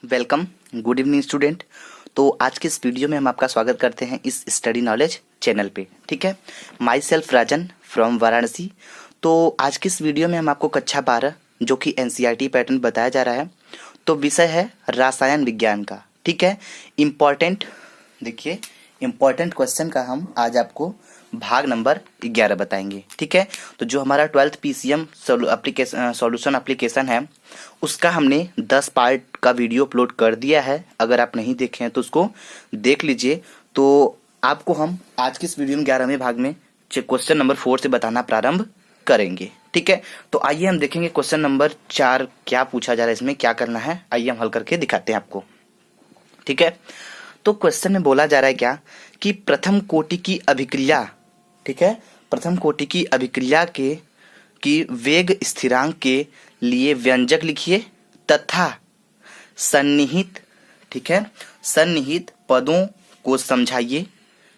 Welcome, good evening student. तो आज के इस वीडियो में हम आपका स्वागत करते हैं इस स्टडी नॉलेज चैनल पे। ठीक है, my self Rajan from Varanasi. तो आज के इस वीडियो में हम आपको कक्षा 12 जो कि एनसीईआरटी पैटर्न बताया जा रहा है, तो विषय है रसायन विज्ञान का। ठीक है, इम्पॉर्टेंट देखिए, इम्पॉर्टेंट क्वेश्चन का हम आज आपको भाग नंबर 11 बताएंगे। ठीक है, तो जो हमारा 12th पीसीएम सॉल्यूशन एप्लीकेशन है उसका हमने 10 पार्ट का वीडियो अपलोड कर दिया है। अगर आप नहीं देखे हैं तो उसको देख लीजिए। तो आपको हम आज के इस वीडियो में 11वें भाग में क्वेश्चन नंबर 4 से बताना प्रारंभ करेंगे। ठीक है, तो आइए हम देखेंगे क्वेश्चन नंबर 4 क्या पूछा जा रहा है, इसमें क्या करना है, आइए हम हल करके दिखाते हैं आपको। ठीक है, तो क्वेश्चन में बोला जा रहा है क्या कि प्रथम कोटि की अभिक्रिया, ठीक है, प्रथम कोटि की अभिक्रिया की वेग स्थिरांक के लिए व्यंजक लिखिए तथा सन्निहित, ठीक है, सन्निहित पदों को समझाइए।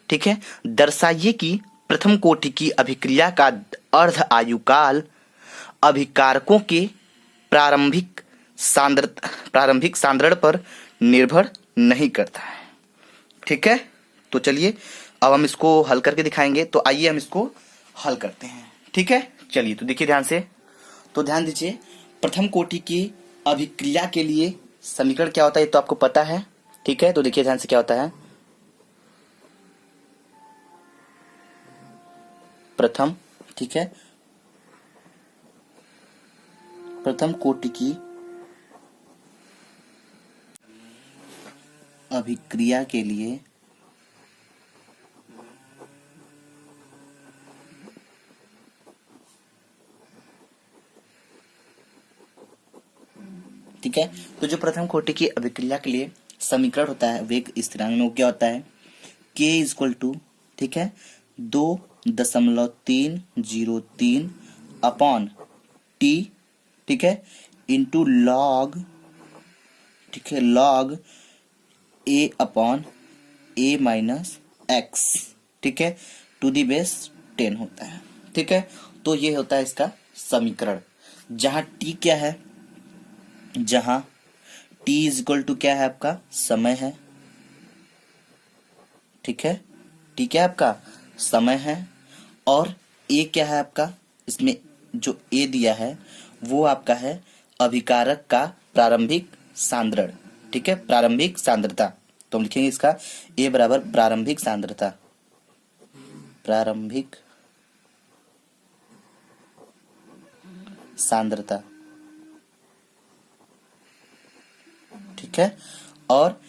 ठीक है, दर्शाइए कि प्रथम कोटि की अभिक्रिया का अर्ध आयुकाल अभिकारकों के प्रारंभिक सांद्रण पर निर्भर नहीं करता है। ठीक है, तो चलिए अब हम इसको हल करके दिखाएंगे। तो आइए हम इसको हल करते हैं। ठीक है, चलिए तो देखिए ध्यान से, तो ध्यान दीजिए, प्रथम कोटि की अभिक्रिया के लिए समीकरण क्या होता है ये तो आपको पता है। ठीक है, तो देखिए ध्यान से क्या होता है, प्रथम, ठीक है, प्रथम कोटि की अभिक्रिया के लिए ठीक है, तो जो प्रथम कोटि की अभिक्रिया के लिए समीकरण होता है वेग स्थिरांक में, वो क्या होता है, k इक्वल टू, ठीक है, 2.303 अपॉन टी, ठीक है, इंटू लॉग, ठीक है, log a upon a minus x, ठीक है, टू दी बेस 10 होता है। ठीक है, तो ये होता है इसका समीकरण, जहां t क्या है, जहां t इज इक्वल टू क्या है आपका समय है। ठीक है, t क्या है आपका समय है, और a क्या है आपका, इसमें जो a दिया है वो आपका है अभिकारक का प्रारंभिक सांद्रण। ठीक है, प्रारंभिक सांद्रता, तो हम लिखेंगे इसका a बराबर प्रारंभिक सांद्रता, प्रारंभिक सांद्रता। ठीक है, और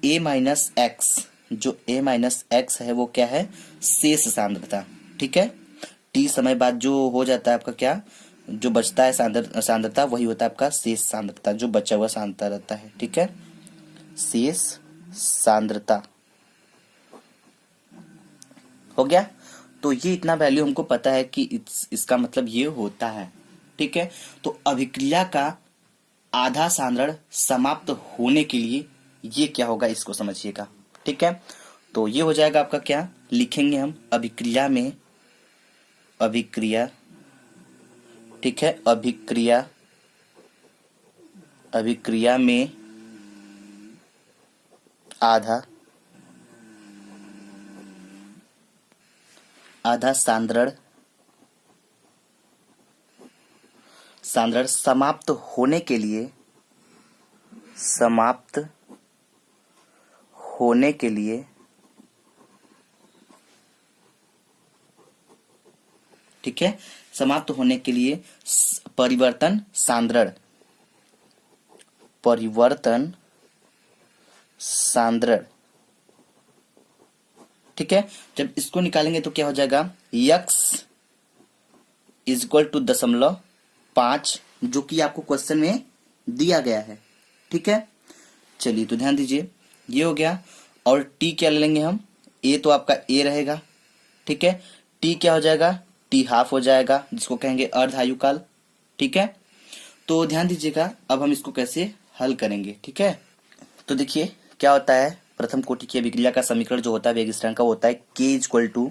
a माइनस एक्स, जो a माइनस एक्स है वो क्या है, शेष सांद्रता। ठीक है, t समय बाद जो हो जाता है आपका क्या, जो बचता है सांद्रता वही होता है आपका शेष सांद्रता, जो बचा हुआ सांद्रता रहता है। ठीक है, शेष सांद्रता हो गया। तो ये इतना वैल्यू हमको पता है कि इसका मतलब ये होता है। ठीक है, तो अभिक्रिया का आधा सांद्रण समाप्त होने के लिए ये क्या होगा, इसको समझिएगा। ठीक है, तो ये हो जाएगा आपका क्या, लिखेंगे हम अभिक्रिया में, अभिक्रिया, ठीक है, अभिक्रिया में आधा सांद्रण समाप्त होने के लिए ठीक है, समाप्त होने के लिए परिवर्तन सांद्रण। ठीक है, जब इसको निकालेंगे तो क्या हो जाएगा, x इज इक्वल टू 0.5, जो कि आपको क्वेश्चन में दिया गया है। ठीक है, चलिए तो ध्यान दीजिए, ये हो गया, और t क्या ले लेंगे हम, a तो आपका a रहेगा। ठीक है, t क्या हो जाएगा, t हाफ हो जाएगा, जिसको कहेंगे अर्ध आयुकाल। ठीक है, तो ध्यान दीजिएगा, अब हम इसको कैसे हल करेंगे। ठीक है, तो देखिए क्या होता है, प्रथम कोटि की अभिक्रिया का समीकरण जो होता है वेग स्थिरांक का होता है k इक्वल टू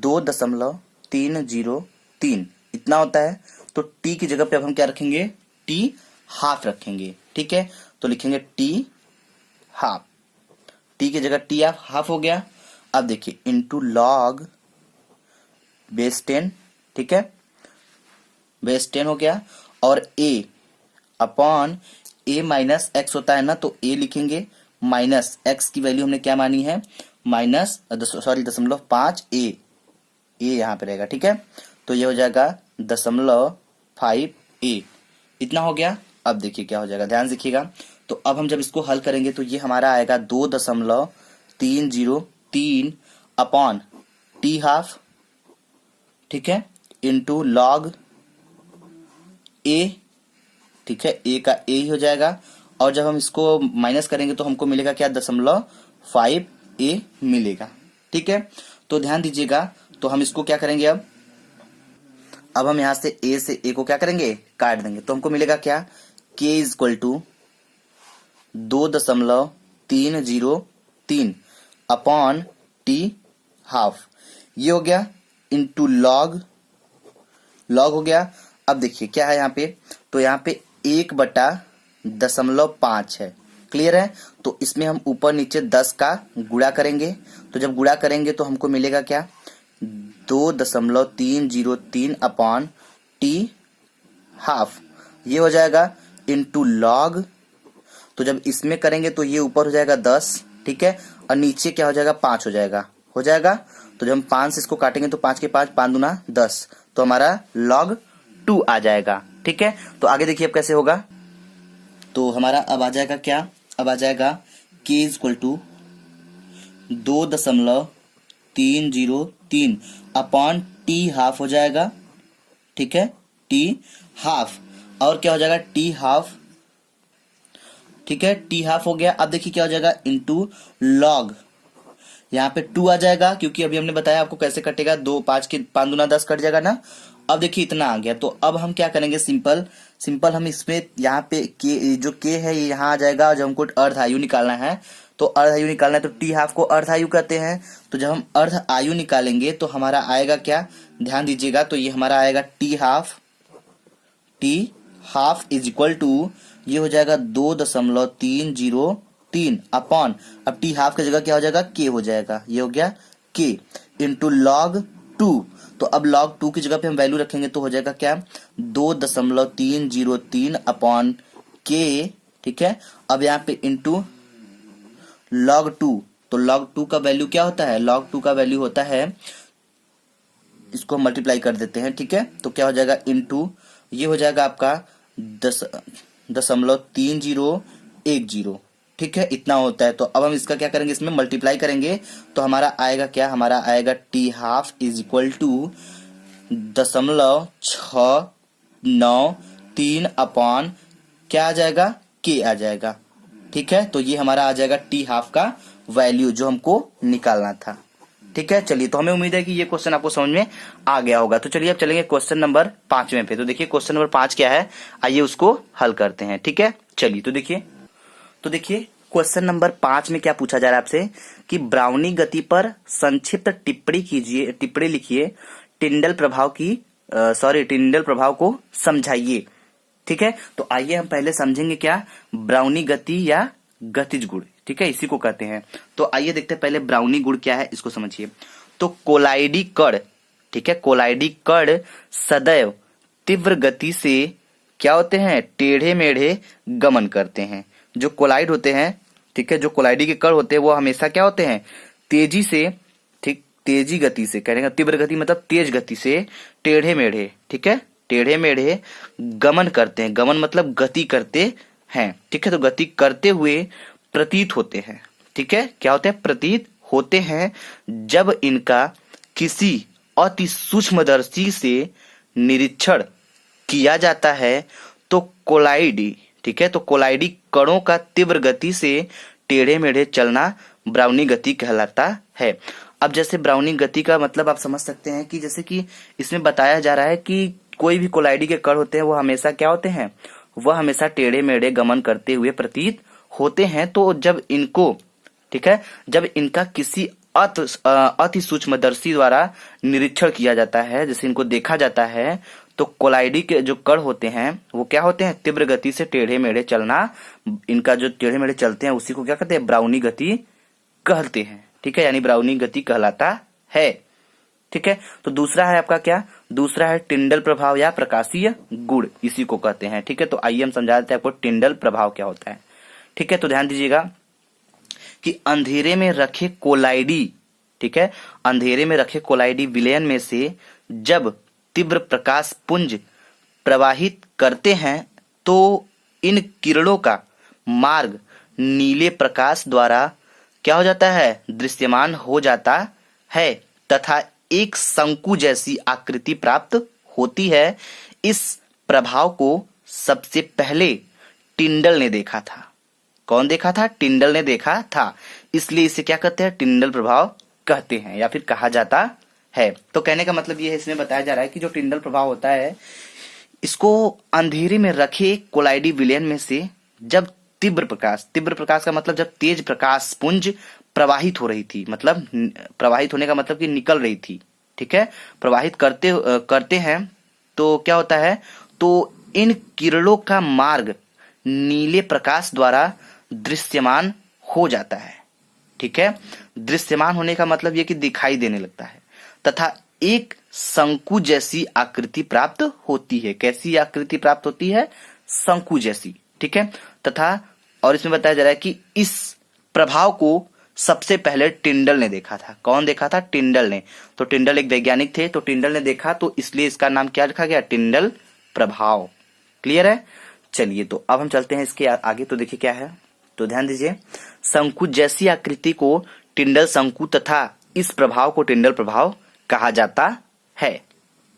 2.303 इतना होता है। तो t की जगह पे अब हम क्या रखेंगे, t हाफ रखेंगे। ठीक है, तो लिखेंगे टी हाफ, टी की जगह टी हाफ हो गया। अब देखिए इंटू लॉग बेस 10, ठीक है, बेस 10 हो गया। और ए अपॉन ए माइनस एक्स होता है ना, तो ए लिखेंगे माइनस एक्स की वैल्यू हमने क्या मानी है, माइनस 0.5 ए यहाँ पे रहेगा, ठीक है। तो ये हो जाएगा 0.5 ए, इतना हो गया। अब देखिए क्या हो जाएगा, ध्यान से देखिएगा। तो अब हम जब इसको हल करेंगे तो ये हमारा आएगा 2.303 अपॉन टी हाफ, ठीक है, इंटू लॉग ए, ठीक है, ए का ए ही हो जाएगा। और जब हम इसको माइनस करेंगे तो हमको मिलेगा क्या, 0.5 ए मिलेगा, ठीक है। तो ध्यान दीजिएगा, तो हम इसको क्या करेंगे, अब हम यहां से ए को क्या करेंगे, काट देंगे। तो हमको मिलेगा क्या, k equal to 2.303 upon T half, ये हो गया, इंटू लॉग हो गया। अब देखिए क्या है यहाँ पे, तो यहाँ पे 1/0.5 है, क्लियर है। तो इसमें हम ऊपर नीचे 10 का गुणा करेंगे। तो जब गुणा करेंगे तो हमको मिलेगा क्या, 2.303 अपॉन टी हाफ, ये हो जाएगा, इंटू लॉग। तो जब इसमें करेंगे तो ये ऊपर हो जाएगा 10, ठीक है, और नीचे क्या हो जाएगा, 5 हो जाएगा, तो जब हम 5 से इसको काटेंगे तो 5 के 5 दूना 10, तो हमारा log 2 आ जाएगा, ठीक है। तो आगे देखिए अब कैसे होगा, तो हमारा अब आ जाएगा क्या, अब आ जाएगा k equal to 2.303 upon T half हो जाएगा, ठीक है, टी हाफ। और क्या हो जाएगा, टी हाफ, ठीक है, टी हाफ हो गया। अब देखिए क्या हो जाएगा, इंटू लॉग, यहाँ पे 2 आ जाएगा, क्योंकि अभी हमने बताया आपको कैसे कटेगा, 2 5 के 5 दूना 10 कट जाएगा ना। अब देखिए इतना आ गया। तो अब हम क्या करेंगे, सिंपल हम इसमें यहाँ पे जो के है ये यहाँ आ जाएगा। और जब हमको अर्ध आयु निकालना है तो अर्ध आयु निकालना है, तो टी हाफ को अर्ध आयु कहते हैं। तो जब हम अर्ध आयु निकालेंगे तो हमारा आएगा क्या, ध्यान दीजिएगा, तो ये हमारा आएगा T half is equal to, ये हो जाएगा 2.303 अपॉन, अब टी हाफ की जगह क्या हो जाएगा, के हो जाएगा, ये हो गया के, इंटू लॉग 2। तो अब log 2 की जगह पे हम वैल्यू रखेंगे तो हो जाएगा क्या, 2.303 अपॉन के, ठीक है। अब यहाँ पे इंटू log 2, तो log 2 का वैल्यू क्या होता है, log 2 का वैल्यू होता है, इसको मल्टीप्लाई कर देते हैं, ठीक है। तो क्या हो जाएगा, इंटू ये हो जाएगा आपका 10.3010, ठीक है, इतना होता है। तो अब हम इसका क्या करेंगे, इसमें मल्टीप्लाई करेंगे तो हमारा आएगा क्या, हमारा आएगा T half is equal to 0.693 upon क्या आ जाएगा, के आ जाएगा, ठीक है। तो ये हमारा आ जाएगा टी हाफ का वैल्यू जो हमको निकालना था, ठीक है। चलिए, तो हमें उम्मीद है कि ये क्वेश्चन आपको समझ में आ गया होगा। तो चलिए अब चलेंगे क्वेश्चन नंबर 5 में पे। तो देखिए क्वेश्चन नंबर 5 क्या है, आइए उसको हल करते हैं, ठीक है। चलिए तो देखिए क्वेश्चन नंबर 5 में क्या पूछा जा रहा है आपसे कि ब्राउनी गति पर संक्षिप्त टिप्पणी लिखिए, टिंडल प्रभाव को समझाइए, ठीक है। तो आइए हम पहले समझेंगे क्या, ब्राउनी गति या गतिज गुण, ठीक है, इसी को कहते हैं। तो आइए देखते हैं पहले ब्राउनी गुण क्या है, इसको समझिए। तो कोलाइडी कण, ठीक है, कोलाइडी कण सदैव तीव्र गति से क्या होते हैं, टेढ़े मेढ़े गमन करते हैं। जो कोलाइड होते हैं, ठीक है, जो कोलाइडी के कण होते हैं वो हमेशा क्या होते हैं, तेजी से, ठीक, तेजी गति से, कहने का तीव्र गति मतलब तेज गति से टेढ़े मेढ़े, ठीक है, टेढ़े मेढ़े गमन करते हैं। गमन मतलब गति करते हैं, ठीक है। तो गति करते हुए प्रतीत होते हैं, ठीक है, क्या होते हैं, प्रतीत होते हैं जब इनका किसी अति सूक्ष्मदर्शी से निरीक्षण किया जाता है। तो कोलाइडी, ठीक है, तो कोलाइडी कणों का तीव्र गति से टेढ़े मेढ़े चलना ब्राउनी गति कहलाता है। अब जैसे ब्राउनी गति का मतलब आप समझ सकते हैं कि जैसे कि इसमें बताया जा रहा है कि कोई भी कोलाइडी के कण होते हैं वो हमेशा क्या होते हैं, वह हमेशा टेढ़े मेढ़े गमन करते हुए प्रतीत होते हैं। तो जब इनको, ठीक है, जब इनका किसी अति सूक्ष्मदर्शी द्वारा निरीक्षण किया जाता है, जैसे इनको देखा जाता है, तो कोलाइडी के जो कण होते हैं वो क्या होते हैं, तीव्र गति से टेढ़े मेढ़े चलना, इनका जो टेढ़े मेढ़े चलते हैं उसी को क्या कहते हैं, ब्राउनी गति कहते हैं। ठीक है, यानी ब्राउनी गति कहलाता है। ठीक है, तो दूसरा है आपका क्या, दूसरा है टिंडल प्रभाव या प्रकाशीय गुण, इसी को कहते हैं। ठीक है, तो आइए हम समझा देते हैं आपको टिंडल प्रभाव क्या होता है। ठीक है, तो ध्यान दीजिएगा कि अंधेरे में रखे कोलाइडी, ठीक है, अंधेरे में रखे कोलाइडी विलयन में से जब तीव्र प्रकाश पुंज प्रवाहित करते हैं तो इन किरणों का मार्ग नीले प्रकाश द्वारा क्या हो जाता है, दृश्यमान हो जाता है तथा एक शंकु जैसी आकृति प्राप्त होती है। इस प्रभाव को सबसे पहले टिंडल ने देखा था। कौन देखा था, टिंडल ने देखा था, इसलिए इसे क्या कहते हैं, टिंडल प्रभाव कहते हैं या फिर कहा जाता है। तो कहने का मतलब ये है, इसमें बताया जा रहा है कि जो टिंडल प्रभाव होता है इसको अंधेरे में रखे कोलाइडी विलयन में से जब तीव्र प्रकाश का मतलब जब तेज प्रकाश पुंज प्रवाहित हो रही थी, मतलब प्रवाहित होने का मतलब कि निकल रही थी। ठीक है, प्रवाहित करते हैं तो क्या होता है, तो इन किरणों का मार्ग नीले प्रकाश द्वारा दृश्यमान हो जाता है। ठीक है, दृश्यमान होने का मतलब ये कि दिखाई देने लगता है तथा एक शंकु जैसी आकृति प्राप्त होती है। कैसी आकृति प्राप्त होती है, शंकु जैसी। ठीक है, तथा और इसमें बताया जा रहा है कि इस प्रभाव को सबसे पहले टिंडल ने देखा था। कौन देखा था, टिंडल ने। तो टिंडल एक वैज्ञानिक थे, तो टिंडल ने देखा, तो इसलिए इसका नाम क्या रखा गया, टिंडल प्रभाव। क्लियर है। चलिए, तो अब हम चलते हैं इसके आगे। तो देखिए क्या है, तो ध्यान दीजिए, शंकु जैसी आकृति को टिंडल शंकु तथा इस प्रभाव को टिंडल प्रभाव कहा जाता है।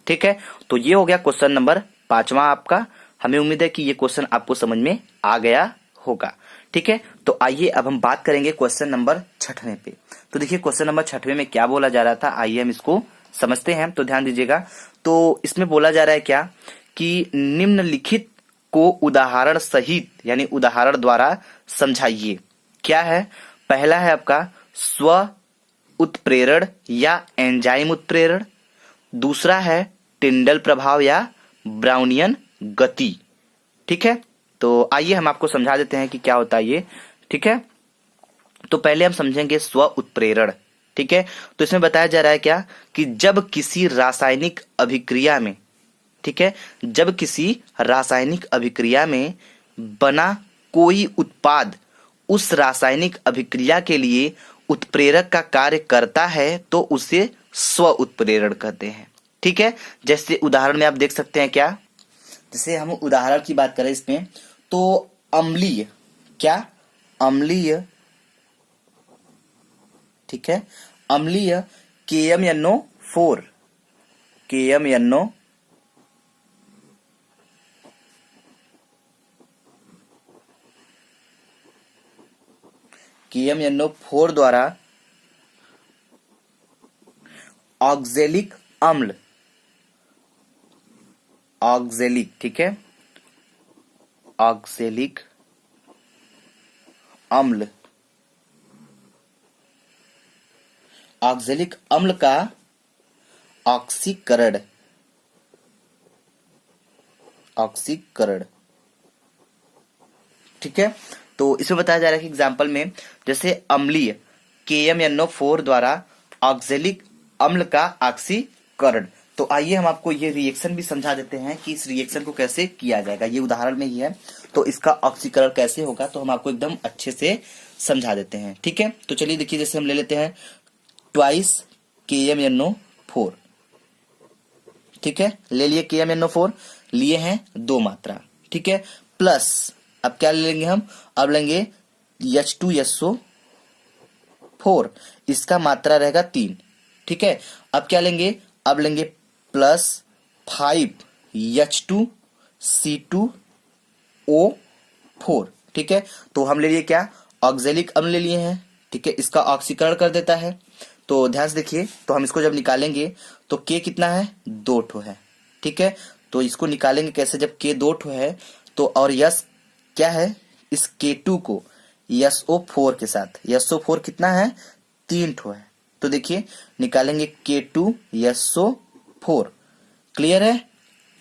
ठीक है, तो ये हो गया क्वेश्चन नंबर 5वां आपका। हमें उम्मीद है कि ये क्वेश्चन आपको समझ में आ गया होगा। ठीक है, तो आइए अब हम बात करेंगे क्वेश्चन नंबर 6वें पे। तो देखिए क्वेश्चन नंबर 6वें में क्या बोला जा रहा था, आइए हम इसको समझते हैं। तो ध्यान दीजिएगा, तो इसमें बोला जा रहा है क्या कि निम्नलिखित को उदाहरण सहित यानी उदाहरण द्वारा समझाइए। क्या है, पहला है आपका स्व उत्प्रेरण या एंजाइम उत्प्रेरण, दूसरा है टिंडल प्रभाव या ब्राउनियन गति। ठीक है, तो आइए हम आपको समझा देते हैं कि क्या होता है ये। ठीक है, तो पहले हम समझेंगे स्व उत्प्रेरण। ठीक है, तो इसमें बताया जा रहा है क्या कि जब किसी रासायनिक अभिक्रिया में, ठीक है, जब किसी रासायनिक अभिक्रिया में बना कोई उत्पाद उस रासायनिक अभिक्रिया के लिए उत्प्रेरक का कार्य करता है तो उसे स्व उत्प्रेरण कहते हैं। ठीक है, जैसे उदाहरण में आप देख सकते हैं क्या, जैसे हम उदाहरण की बात करें इसमें, तो अम्लीय, क्या, अम्लीय, ठीक है, अम्लीय KMNO4, KMNO4 द्वारा ऑक्जेलिक अम्ल, ऑक्जेलिक, ठीक है, ऑक्जेलिक अम्ल, ऑक्जेलिक अम्ल का ऑक्सीकरण, ऑक्सीकरण। ठीक है, तो इसमें बताया जा रहा है कि एग्जाम्पल में जैसे अम्लीय KMNO4 द्वारा ऑक्जेलिक अम्ल का ऑक्सीकरण। तो आइए हम आपको ये रिएक्शन भी समझा देते हैं कि इस रिएक्शन को कैसे किया जाएगा। ये उदाहरण में ही है, तो इसका ऑक्सीकरण कैसे होगा तो हम आपको एकदम अच्छे से समझा देते हैं। ठीक है, तो चलिए देखिए, जैसे हम ले लेते हैं ट्वाइस KMNO4। ठीक है, ले लिए KMNO4, लिए हैं 2 मात्रा। ठीक है, प्लस अब क्या लेंगे हम, अब लेंगे H2SO4, इसका मात्रा रहेगा 3। ठीक है, अब क्या लेंगे, अब लेंगे प्लस 5H2C2O4। ठीक है, तो हम ले लिए क्या, ऑक्जेलिक अम्ल ले लिए हैं। ठीक है, इसका ऑक्सीकरण कर देता है। तो ध्यान से देखिए, तो हम इसको जब निकालेंगे तो K कितना है, 2 ठो है। ठीक है, तो इसको निकालेंगे कैसे, जब K 2 ठो है तो और यस क्या है, इस K2 को SO4 के साथ, SO4 कितना है, 3 ठो है। तो देखिए निकालेंगे K2SO4। क्लियर है।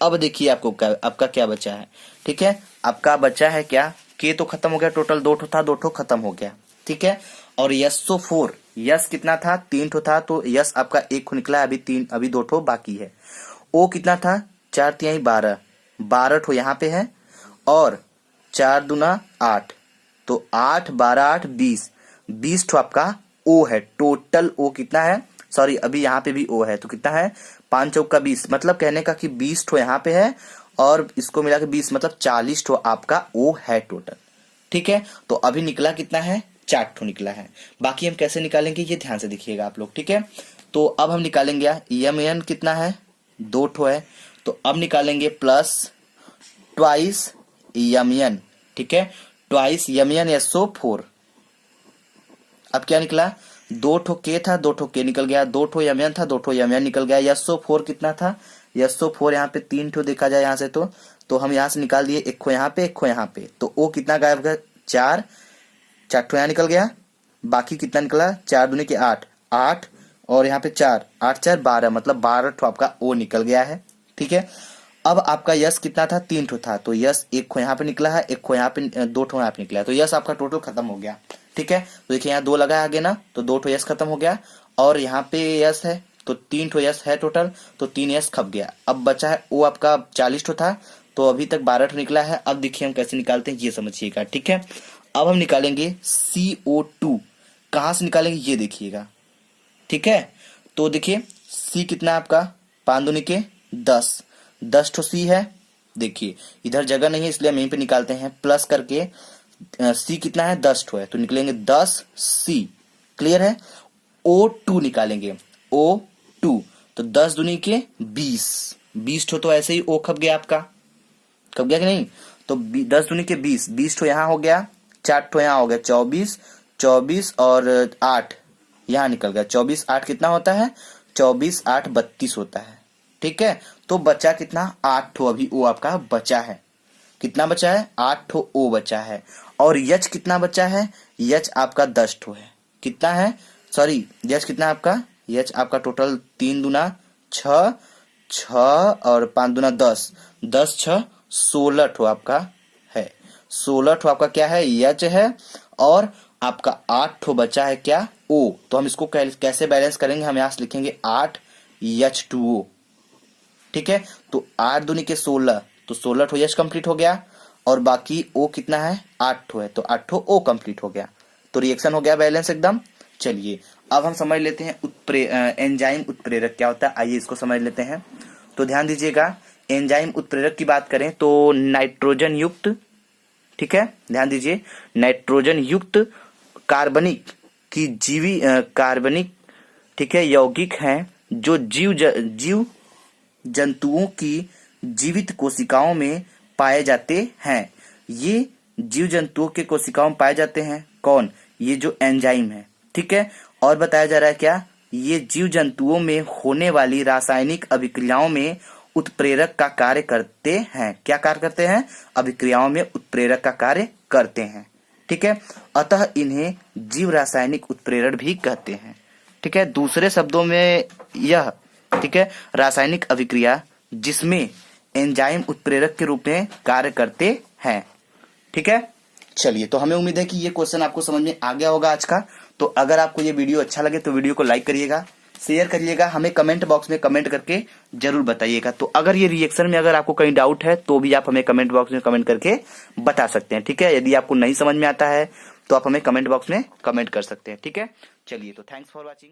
अब देखिए आपका क्या बचा है। ठीक है, आपका बचा है क्या, के तो खत्म हो गया, टोटल 2 ठो था, 2 ठो खत्म हो गया। ठीक है, और यस तो 4, यस कितना था, 3 ठो था, तो यस आपका 1 खो निकला, अभी 2 ठो बाकी है। ओ कितना था, 4 तिहाई 12, 12 ठो यहाँ पे है, और 4 दूना 8, तो 8 12 8 20, 20 ठो आपका ओ है। टोटल ओ कितना है, सॉरी अभी यहाँ पे भी ओ है, तो कितना है, 5 चौका 20, मतलब कहने का कि 20 ठो यहाँ पे है और इसको मिला के 20, मतलब 40 ठो आपका ओ है टोटल। ठीक है, तो अभी निकला कितना है, 4 ठो निकला है। बाकी हम कैसे निकालेंगे ये ध्यान से देखिएगा आप लोग। ठीक है, तो अब हम निकालेंगे यम एन कितना है, 2 ठो है, तो अब निकालेंगे प्लस ट्वाइस यम एन। ठीक है, ट्वाइस यम एन एसओ 4। अब क्या निकला, 2 ठो के था, 2 ठो के निकल गया, 2 ठो यम एन था, 2 ठो यम एन निकल गया। यसओ 4 कितना था, यसओ 4 यहाँ पे 3 ठो देखा जाए यहाँ से, तो हम यहाँ से निकाल दिए, 1 खो यहाँ पे, 1 खो यहाँ पे, तो ओ कितना गायब गया, 4 ठो यहाँ निकल गया। बाकी कितना निकला, 4 दूनी के 8, 8 और यहाँ पे 4, 8 4 12, मतलब 12 ठो आपका ओ निकल गया है। ठीक है, अब आपका यस कितना था, 3 ठो था, तो यस 1 खो यहाँ पे निकला है, 1 खो यहाँ पे, 2 ठो यहाँ पे निकला है, तो यस आपका टोटल खत्म हो गया। ठीक है, तो देखिए यहाँ 2 लगा आगे ना, तो 2 ठो यस खत्म हो गया, और यहाँ पे यस है तो 3 ठो यस है टोटल, तो 3 यस खप गया। अब बचा है वो आपका 40 ठो था, तो अभी तक 12 ठो निकला है। अब देखिए हम कैसे निकालते हैं ये समझिएगा। ठीक है, अब हम निकालेंगे CO2, कहां से निकालेंगे ये देखिएगा। ठीक है, तो देखिए सी कितना आपका, 5 दूनी के 10, 10 ठो सी है। देखिए इधर जगह नहीं है इसलिए हम यहीं पे निकालते हैं, प्लस करके सी कितना है, 10 ठो है, तो निकलेंगे 10 सी। क्लियर है, O2 निकालेंगे, O2, तो 10 दूनी के 20, 20 ठो, तो ऐसे ही ओ खप गया आपका, खप गया कि नहीं, तो 10 दूनी के 20, 20 ठो यहाँ हो गया, 4 ठो यहाँ हो गया, 24, 24 और 8 यहाँ निकल गया, 24 8 कितना होता है, 24 8 32 होता है। ठीक है, तो बचा कितना, 8 ठो अभी ओ आपका बचा है। कितना बचा है, 8 ठो ओ बचा है। और यच कितना बचा है, यच आपका 10 ठो है। कितना है, सॉरी यच कितना आपका, यच आपका टोटल 3 दूना 6, 6 और 5 दूना 10, 10 6 16 ठो आपका है। 16 ठो आपका क्या है, यच है, और आपका 8 ठो बचा है क्या, ओ। तो हम इसको कैसे बैलेंस करेंगे, हम यहां से लिखेंगे 8 H2O। ठीक है, तो 8 दूनी के 16, तो 16 ठो यच कंप्लीट हो गया, और बाकी ओ कितना है, 8 ठो है, तो 8 ठो ओ कंप्लीट हो गया, तो रिएक्शन हो गया बैलेंस एकदम। चलिए अब हम समझ लेते हैं एंजाइम उत्प्रेरक क्या होता है, आइए इसको समझ लेते हैं। तो ध्यान दीजिएगा, एंजाइम उत्प्रेरक की बात करें तो नाइट्रोजन युक्त, ठीक है ध्यान दीजिए, नाइट्रोजन युक्त कार्बनिक की कार्बनिक, ठीक है, यौगिक हैं जो जीव जंतुओं की जीवित कोशिकाओं में पाए जाते हैं। ये जीव जंतुओं के कोशिकाओं में पाए जाते हैं, कौन, ये जो एंजाइम है। ठीक है, और बताया जा रहा है क्या, ये जीव जंतुओं में होने वाली रासायनिक अभिक्रियाओं में उत्प्रेरक का कार्य करते हैं। क्या कार्य करते हैं, अभिक्रियाओं में उत्प्रेरक का कार्य करते हैं। ठीक है, अतः इन्हें जीव रासायनिक उत्प्रेरक भी कहते हैं। ठीक है, दूसरे शब्दों में यह, ठीक है, रासायनिक अभिक्रिया जिसमें एंजाइम उत्प्रेरक के रूप में कार्य करते हैं। ठीक है, चलिए तो हमें उम्मीद है कि ये क्वेश्चन आपको समझ में आ गया होगा आज का। तो अगर आपको ये वीडियो अच्छा लगे तो वीडियो को लाइक करिएगा, शेयर करिएगा, हमें कमेंट बॉक्स में कमेंट करके जरूर बताइएगा। तो अगर ये रिएक्शन में अगर आपको कहीं डाउट है तो भी आप हमें कमेंट बॉक्स में कमेंट करके बता सकते हैं। ठीक है, यदि आपको नहीं समझ में आता है तो आप हमें कमेंट बॉक्स में कमेंट कर सकते हैं। ठीक है, चलिए तो थैंक्स फॉर वॉचिंग।